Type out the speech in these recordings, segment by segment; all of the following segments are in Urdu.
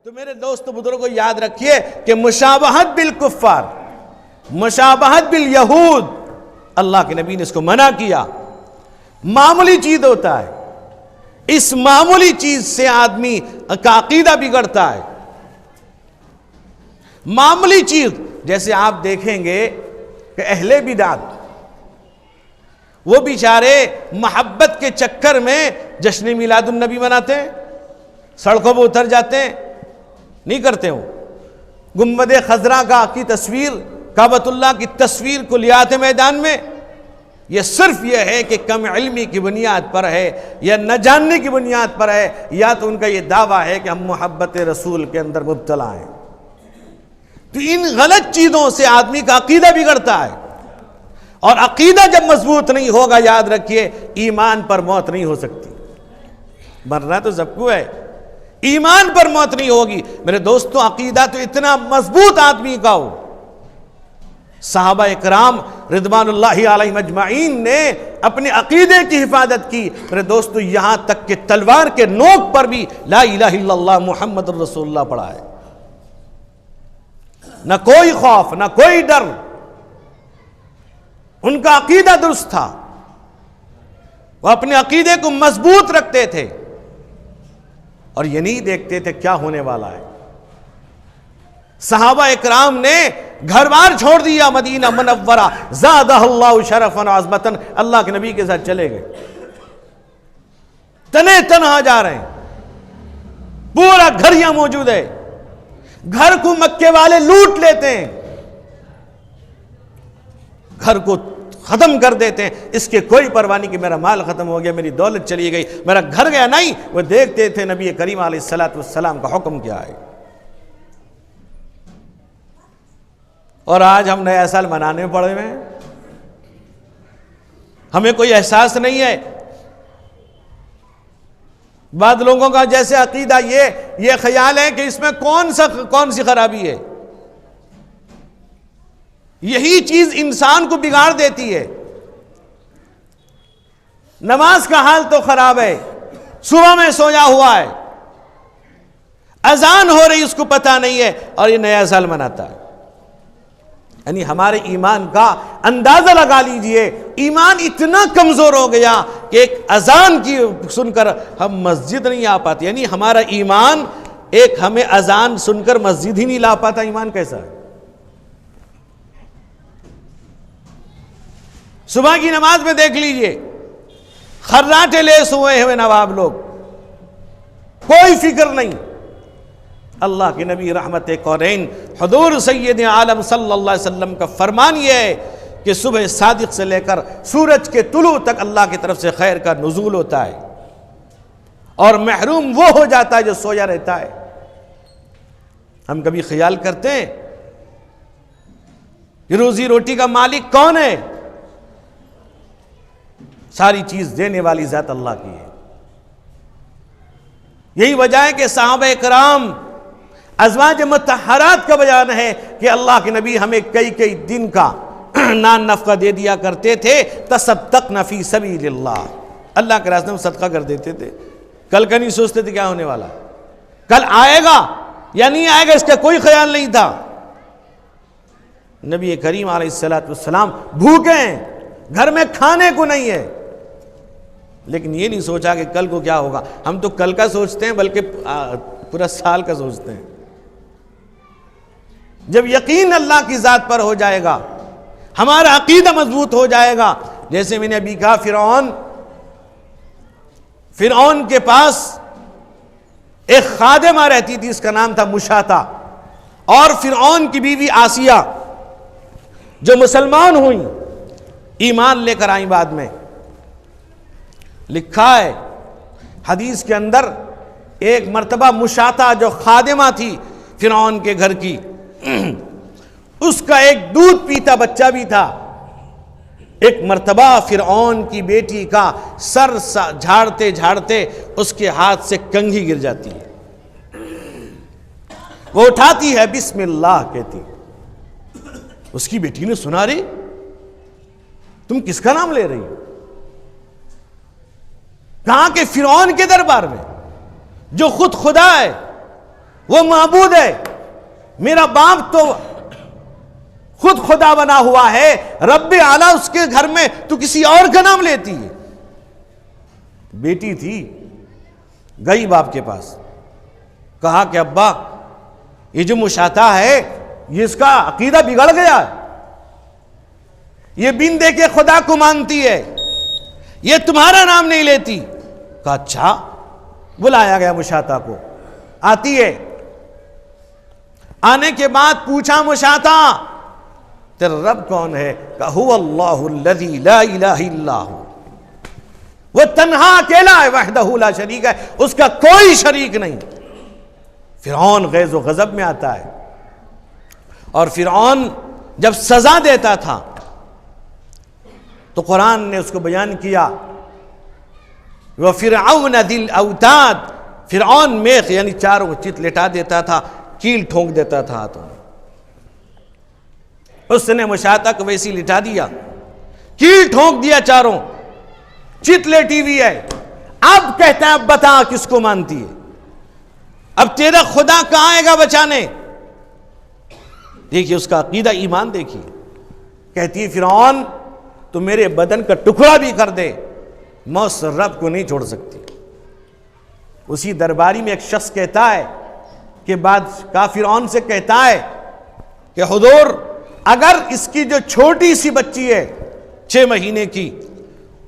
تو میرے دوست بزرگوں یاد رکھیے کہ مشابہت بالکفار، مشابہت بالیہود، اللہ کے نبی نے اس کو منع کیا۔ معمولی چیز ہوتا ہے، اس معمولی چیز سے آدمی کا عقیدہ بگڑتا ہے۔ معمولی چیز، جیسے آپ دیکھیں گے کہ اہل بدعت وہ بیچارے محبت کے چکر میں جشن میلاد النبی مناتے ہیں، سڑکوں پہ اتر جاتے ہیں، نہیں کرتے ہوں۔ گنبد خضرا کی تصویر، کعبۃ اللہ کی تصویر کو لے آتے میدان میں، یہ صرف یہ ہے کہ کم علمی کی بنیاد پر ہے یا نہ جاننے کی بنیاد پر ہے، یا تو ان کا یہ دعویٰ ہے کہ ہم محبت رسول کے اندر مبتلا ہیں۔ تو ان غلط چیزوں سے آدمی کا عقیدہ بگڑتا ہے، اور عقیدہ جب مضبوط نہیں ہوگا، یاد رکھیے ایمان پر موت نہیں ہو سکتی۔ مرنا تو سب کو ہے، ایمان پر موت نہیں ہوگی۔ میرے دوستوں، عقیدہ تو اتنا مضبوط آدمی کا ہو۔ صحابہ اکرام رضوان اللہ علیہم اجمعین نے اپنے عقیدے کی حفاظت کی۔ میرے دوستو، یہاں تک کہ تلوار کے نوک پر بھی لا الہ الا اللہ محمد رسول اللہ پڑھا ہے۔ نہ کوئی خوف، نہ کوئی ڈر، ان کا عقیدہ درست تھا، وہ اپنے عقیدے کو مضبوط رکھتے تھے، اور یہ نہیں دیکھتے تھے کیا ہونے والا ہے۔ صحابہ اکرام نے گھر بار چھوڑ دیا، مدینہ منورہ زادہ اللہ شرفا عظمتا، اللہ کے نبی کے ساتھ چلے گئے، تنے تنہا جا رہے ہیں، پورا گھر یہاں موجود ہے، گھر کو مکے والے لوٹ لیتے ہیں، گھر کو ختم کر دیتے ہیں، اس کے کوئی پرواہ نہیں کہ میرا مال ختم ہو گیا، میری دولت چلی گئی، میرا گھر گیا، نہیں، وہ دیکھتے تھے نبی کریم علیہ السلام کا حکم کیا ہے۔ اور آج ہم نیا سال منانے میں پڑے ہوئے ہیں، ہمیں کوئی احساس نہیں ہے۔ بعض لوگوں کا جیسے عقیدہ یہ خیال ہے کہ اس میں کون سی خرابی ہے، یہی چیز انسان کو بگاڑ دیتی ہے۔ نماز کا حال تو خراب ہے، صبح میں سویا ہوا ہے، اذان ہو رہی اس کو پتہ نہیں ہے، اور یہ نیا سال مناتا ہے۔ یعنی ہمارے ایمان کا اندازہ لگا لیجئے، ایمان اتنا کمزور ہو گیا کہ ایک اذان کی سن کر ہم مسجد نہیں آ پاتے۔ یعنی ہمارا ایمان ہمیں اذان سن کر مسجد ہی نہیں لا پاتا۔ ایمان کیسا ہے؟ صبح کی نماز میں دیکھ لیجئے، خراٹے لیس ہوئے نواب لوگ، کوئی فکر نہیں۔ اللہ کے نبی رحمت قرین حضور سید عالم صلی اللہ علیہ وسلم کا فرمان یہ ہے کہ صبح صادق سے لے کر سورج کے طلوع تک اللہ کی طرف سے خیر کا نزول ہوتا ہے، اور محروم وہ ہو جاتا ہے جو سویا رہتا ہے۔ ہم کبھی خیال کرتے ہیں کہ روزی روٹی کا مالک کون ہے؟ ساری چیز دینے والی ذات اللہ کی ہے۔ یہی وجہ ہے کہ صحابہ کرام، ازواج مطہرات کا بیان ہے کہ اللہ کے نبی ہمیں کئی دن کا نان نفقہ دے دیا کرتے تھے، تصدقن فی سبیل اللہ، اللہ کے راستے میں صدقہ کر دیتے تھے۔ کل کا نہیں سوچتے تھے کیا ہونے والا، کل آئے گا یا نہیں آئے گا، اس کا کوئی خیال نہیں تھا۔ نبی کریم علیہ السلام بھوکے ہیں، گھر میں کھانے کو نہیں ہے، لیکن یہ نہیں سوچا کہ کل کو کیا ہوگا۔ ہم تو کل کا سوچتے ہیں، بلکہ پورا سال کا سوچتے ہیں۔ جب یقین اللہ کی ذات پر ہو جائے گا، ہمارا عقیدہ مضبوط ہو جائے گا۔ جیسے میں نے ابھی کہا، فرعون کے پاس ایک خادمہ رہتی تھی، اس کا نام تھا مشاطہ، اور فرعون کی بیوی آسیہ جو مسلمان ہوئیں، ایمان لے کر آئیں بعد میں۔ لکھا ہے حدیث کے اندر، ایک مرتبہ مشاطہ جو خادمہ تھی فرعون کے گھر کی، اس کا ایک دودھ پیتا بچہ بھی تھا۔ ایک مرتبہ فرعون کی بیٹی کا سر جھاڑتے جھاڑتے اس کے ہاتھ سے کنگھی گر جاتی ہے، وہ اٹھاتی ہے، بسم اللہ کہتی۔ اس کی بیٹی نے سنا، رہی تم کس کا نام لے رہی ہو؟ کہاں کہ فرعون کے دربار میں جو خود خدا ہے، وہ معبود ہے. میرا باپ تو خود خدا بنا ہوا ہے، رب اعلیٰ، اس کے گھر میں تو کسی اور کا نام لیتی ہے. بیٹی تھی، گئی باپ کے پاس، کہا کہ ابا یہ جو مشاطہ ہے یہ اس کا عقیدہ بگڑ گیا ہے، یہ بن دے کے خدا کو مانتی ہے، یہ تمہارا نام نہیں لیتی. کہا اچھا. بلایا گیا مشاطہ کو، آتی ہے. آنے کے بعد پوچھا مشاطہ تیرا رب کون ہے؟ کہا هو اللہ الذی لا الہ الا ہو، وہ تنہا اکیلا ہے، وحدہ لا شریک ہے، اس کا کوئی شریک نہیں. فرعون غیظ و غضب میں آتا ہے، اور فرعون جب سزا دیتا تھا تو قرآن نے اس کو بیان کیا، وَفِرْعَوْنَ ذِي الْأَوْتَادِ، فرعون میخ یعنی چاروں چت لٹا دیتا تھا، کیل ٹھونک دیتا تھا ہاتھوں میں. اس نے مشاطہ کو ویسی لٹا دیا، کیل ٹھونک دیا، چاروں چت لیٹی ہوئی ہے. اب کہتا ہے اب بتا کس کو مانتی ہے، اب تیرا خدا کہاں آئے گا بچانے. دیکھیے اس کا عقیدہ، ایمان دیکھیے. کہتی ہے فرعون تو میرے بدن کا ٹکڑا بھی کر دے، میں اس رب کو نہیں چھوڑ سکتی. اسی درباری میں ایک شخص کہتا ہے کہ بعد کا فرعون سے کہتا ہے کہ حضور اگر اس کی جو چھوٹی سی بچی ہے 6 مہینے کی،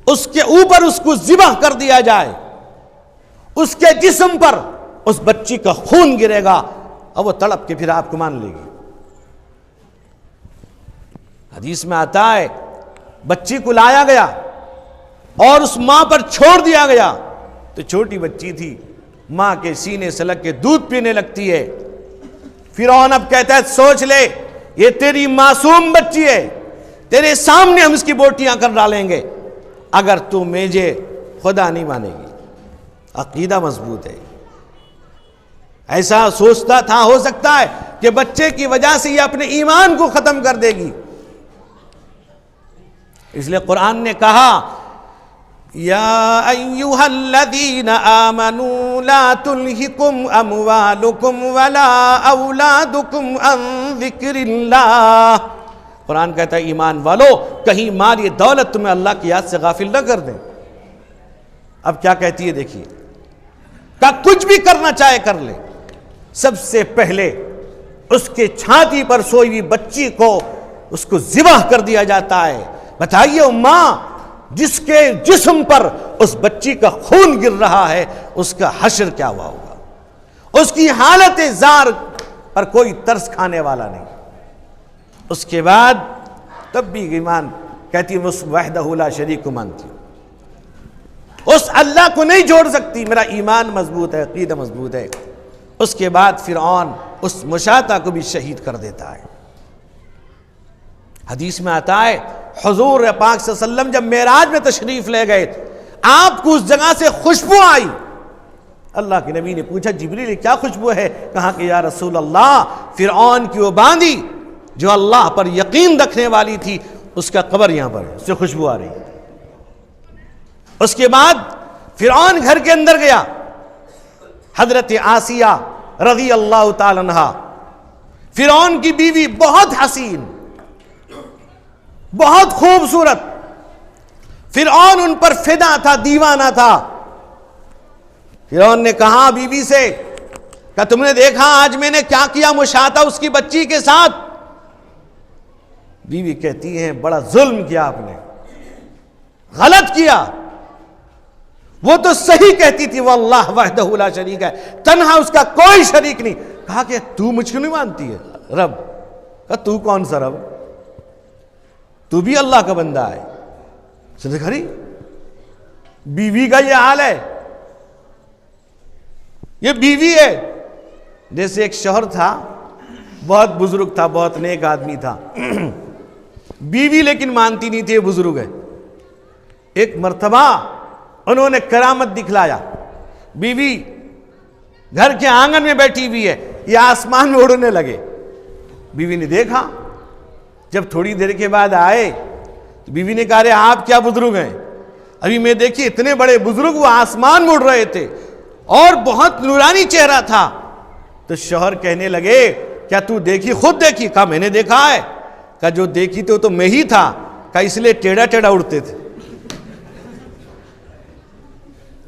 اس کے اوپر اس کو ذبح کر دیا جائے، اس کے جسم پر اس بچی کا خون گرے گا اور وہ تڑپ کے پھر آپ کو مان لے گی. حدیث میں آتا ہے بچی کو لایا گیا اور اس ماں پر چھوڑ دیا گیا، تو چھوٹی بچی تھی، ماں کے سینے سے لگ کے دودھ پینے لگتی ہے. فرعون اب کہتا ہے سوچ لے یہ تیری معصوم بچی ہے، تیرے سامنے ہم اس کی بوٹیاں کر ڈالیں گے اگر تو مجھے خدا نہیں مانے گی. عقیدہ مضبوط ہے. ایسا سوچتا تھا ہو سکتا ہے کہ بچے کی وجہ سے یہ اپنے ایمان کو ختم کر دے گی. اس لیے قرآن نے کہا یا ایھا الذین آمنوا لا تلہکم اموالکم ولا اولادکم عن ذکر اللہ. قرآن کہتا ہے ایمان والو کہیں مال یہ دولت تمہیں اللہ کی یاد سے غافل نہ کر دیں. اب کیا کہتی ہے دیکھیے، کہ کچھ بھی کرنا چاہے کر لے، سب سے پہلے اس کے چھاتی پر سوئی ہوئی بچی کو اس کو ذبح کر دیا جاتا ہے. بتائیے ماں جس کے جسم پر اس بچی کا خون گر رہا ہے اس کا حشر کیا ہوا ہوگا. اس کی حالت زار پر کوئی ترس کھانے والا نہیں. اس کے بعد تب بھی ایمان کہتی ہے اس وحدہ لا شریک کو مانتی ہوں، اس اللہ کو نہیں جوڑ سکتی، میرا ایمان مضبوط ہے، عقیدہ مضبوط ہے. اس کے بعد فرعون اس مشاطہ کو بھی شہید کر دیتا ہے. حدیث میں آتا ہے حضور پاک صلی اللہ علیہ وسلم جب معراج میں تشریف لے گئے، آپ کو اس جگہ سے خوشبو آئی. اللہ کے نبی نے پوچھا جبریل کیا خوشبو ہے؟ کہا کہ یا رسول اللہ فرعون کی وہ باندی جو اللہ پر یقین رکھنے والی تھی اس کا قبر یہاں پر ہے، اس سے خوشبو آ رہی. اس کے بعد فرعون گھر کے اندر گیا. حضرت آسیہ رضی اللہ تعالی عنہا فرعون کی بیوی، بہت حسین، بہت خوبصورت. فرعون ان پر فدا تھا، دیوانہ تھا. فرعون نے کہا بیوی سے کہ تم نے دیکھا آج میں نے کیا کیا مشاطہ اس کی بچی کے ساتھ؟ بیوی کہتی ہیں بڑا ظلم کیا آپ نے، غلط کیا. وہ تو صحیح کہتی تھی واللہ وحدہ لا شریک ہے، تنہا اس کا کوئی شریک نہیں. کہا کہ تو مجھ کو نہیں مانتی ہے رب؟ کہا تو کون سا رب، تو بھی اللہ کا بندہ ہے. خری بیوی کا یہ حال ہے، یہ بیوی ہے. جیسے ایک شوہر تھا، بہت بزرگ تھا، بہت نیک آدمی تھا، بیوی لیکن مانتی نہیں تھی یہ بزرگ ہے. ایک مرتبہ انہوں نے کرامت دکھلایا. بیوی گھر کے آنگن میں بیٹھی ہوئی ہے، یہ آسمان میں اڑنے لگے. بیوی نے دیکھا، جب تھوڑی دیر کے بعد آئے تو بیوی نے کہا رے آپ کیا بزرگ ہیں؟ ابھی میں دیکھیے اتنے بڑے بزرگ وہ آسمان میں اڑ رہے تھے اور بہت نورانی چہرہ تھا. تو شوہر کہنے لگے کیا تو دیکھی؟ خود دیکھی؟ کہا میں نے دیکھا ہے۔ کہا جو دیکھی تو میں ہی تھا۔ کہا اس لیے ٹیڑھا ٹیڑھا اڑتے تھے۔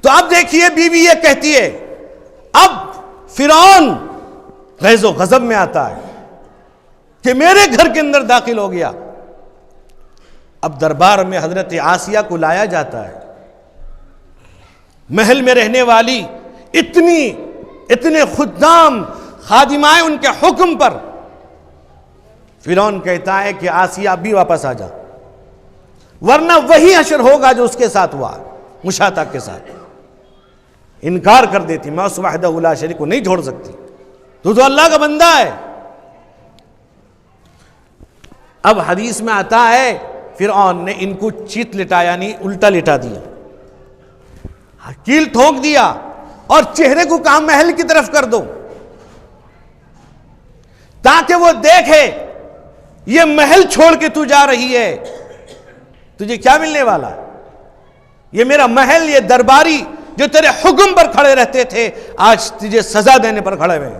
تو اب دیکھیے بیوی یہ کہتی ہے، اب فرعون غیظ و غضب میں آتا ہے کہ میرے گھر کے اندر داخل ہو گیا۔ اب دربار میں حضرت آسیہ کو لایا جاتا ہے، محل میں رہنے والی اتنے خدام خادمائیں ان کے حکم پر۔ فرعون کہتا ہے کہ آسیہ اب بھی واپس آ جا، ورنہ وہی حشر ہوگا جو اس کے ساتھ ہوا مشاطہ کے ساتھ۔ انکار کر دیتی، میں اس وحدہ لا شریک کو نہیں چھوڑ سکتی، تو اللہ کا بندہ ہے۔ اب حدیث میں آتا ہے فرعون نے ان کو چیت لٹایا، یعنی الٹا لٹا دیا، کیل ٹھونک دیا اور چہرے کو کہا محل کی طرف کر دو تاکہ وہ دیکھے یہ محل چھوڑ کے تو جا رہی ہے، تجھے کیا ملنے والا؟ یہ میرا محل، یہ درباری جو تیرے حکم پر کھڑے رہتے تھے آج تجھے سزا دینے پر کھڑے ہوئے۔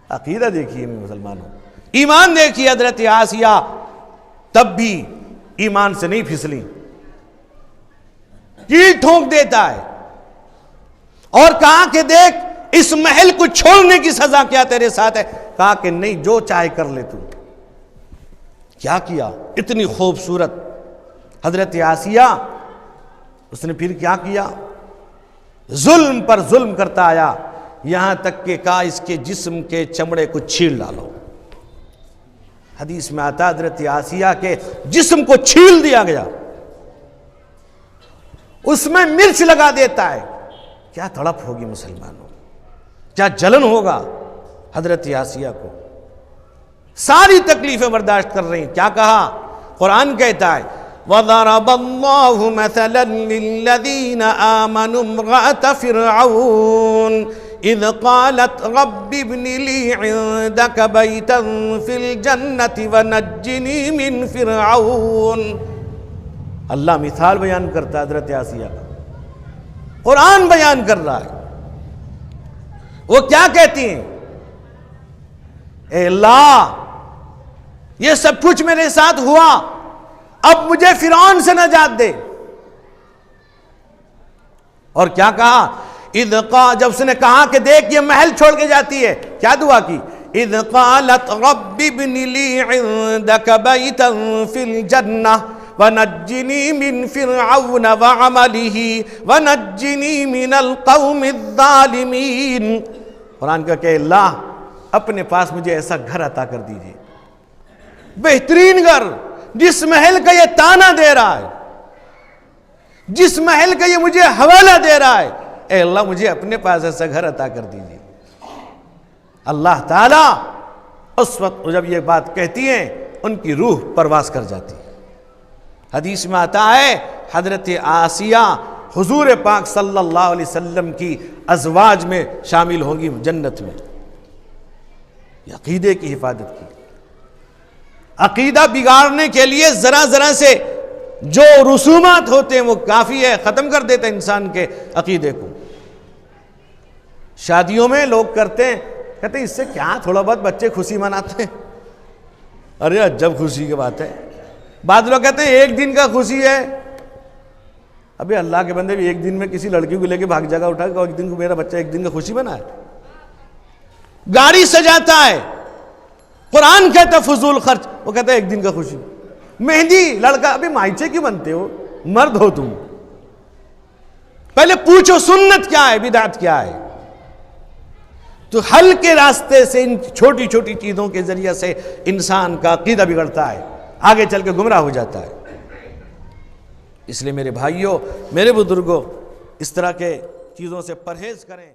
عقیدہ دیکھیے مسلمانوں، ایمان دیکھیے۔ حضرت آسیہ تب بھی ایمان سے نہیں پھسلی، کیل ٹھونک دیتا ہے اور کہا کہ دیکھ اس محل کو چھوڑنے کی سزا کیا تیرے ساتھ ہے؟ کہا کہ نہیں، جو چاہے کر لے تو۔ کیا کیا؟ اتنی خوبصورت حضرت آسیہ، اس نے پھر کیا کیا؟ ظلم پر ظلم کرتا آیا، یہاں تک کہ کہا اس کے جسم کے چمڑے کو چھیل ڈالو۔ حدیث میں آتا حضرت آسیہ کے جسم کو چھیل دیا گیا، اس میں مرچ لگا دیتا ہے۔ کیا تڑپ ہوگی مسلمانوں، کیا جلن ہوگا حضرت آسیہ کو، ساری تکلیفیں برداشت کر رہی ہیں۔ کیا کہا؟ قرآن کہتا ہے وَضَرَبَ اللَّهُ مَثَلًا لِلَّذِينَ آمَنُوا امْرَأَتَ فِرْعَوْنَ إِذْ قَالَتْ رَبِّ ابْنِ لِي عِندَكَ بَيْتًا فِي الْجَنَّةِ وَنَجِّنِي مِنْ فِرْعَوْنَ۔ اللہ مثال بیان کرتا ہے حضرت آسیہ کا، قرآن بیان کر رہا ہے۔ وہ کیا کہتی ہیں؟ اے اللہ یہ سب کچھ میرے ساتھ ہوا، اب مجھے فرعون سے نجات دے۔ اور کیا کہا؟ جب اس نے کہا کہ دیکھ یہ محل چھوڑ کے جاتی ہے، کیا دعا کی؟ اذ قالت رب ابن لی عندک بیتا فی الجنہ ونجنی من فرعون وعملہ ونجنی من القوم الظالمین۔ قرآن کا کہ اللہ اپنے پاس مجھے ایسا گھر عطا کر دیجئے، بہترین گھر، جس محل کا یہ تانا دے رہا ہے، جس محل کا یہ مجھے حوالہ دے رہا ہے، اے اللہ مجھے اپنے پاس ایسا گھر عطا کر دیجئے۔ اللہ تعالیٰ اس وقت جب یہ بات کہتی ہیں ان کی روح پرواز کر جاتی ہے۔ حدیث میں آتا ہے حضرت آسیہ حضور پاک صلی اللہ علیہ وسلم کی ازواج میں شامل ہوں گی جنت میں۔ عقیدے کی حفاظت کی، عقیدہ بگاڑنے کے لیے ذرا ذرا سے جو رسومات ہوتے ہیں وہ کافی ہے، ختم کر دیتا ہے انسان کے عقیدے کو۔ شادیوں میں لوگ کرتے ہیں، کہتے ہیں اس سے کیا، تھوڑا بہت بچے خوشی مناتے ہیں۔ ارے عجب خوشی کی بات ہے۔ بعض لوگ کہتے ہیں ایک دن کا خوشی ہے۔ ابھی اللہ کے بندے بھی ایک دن میں کسی لڑکی کو لے کے بھاگ جگہ اٹھا کہ ایک دن کو میرا بچہ ایک دن کا خوشی بنا ہے۔ گاڑی سجاتا ہے، قرآن کہتا ہے فضول خرچ، وہ کہتا ہے ایک دن کا خوشی۔ مہندی لڑکا، ابھی مائچے کیوں بنتے ہو، مرد ہو تم، پہلے پوچھو سنت کیا ہے، بدعت کیا ہے۔ تو حل کے راستے سے ان چھوٹی چھوٹی چیزوں کے ذریعے سے انسان کا عقیدہ بگڑتا ہے، آگے چل کے گمراہ ہو جاتا ہے۔ اس لیے میرے بھائیوں، میرے بزرگوں، اس طرح کے چیزوں سے پرہیز کریں۔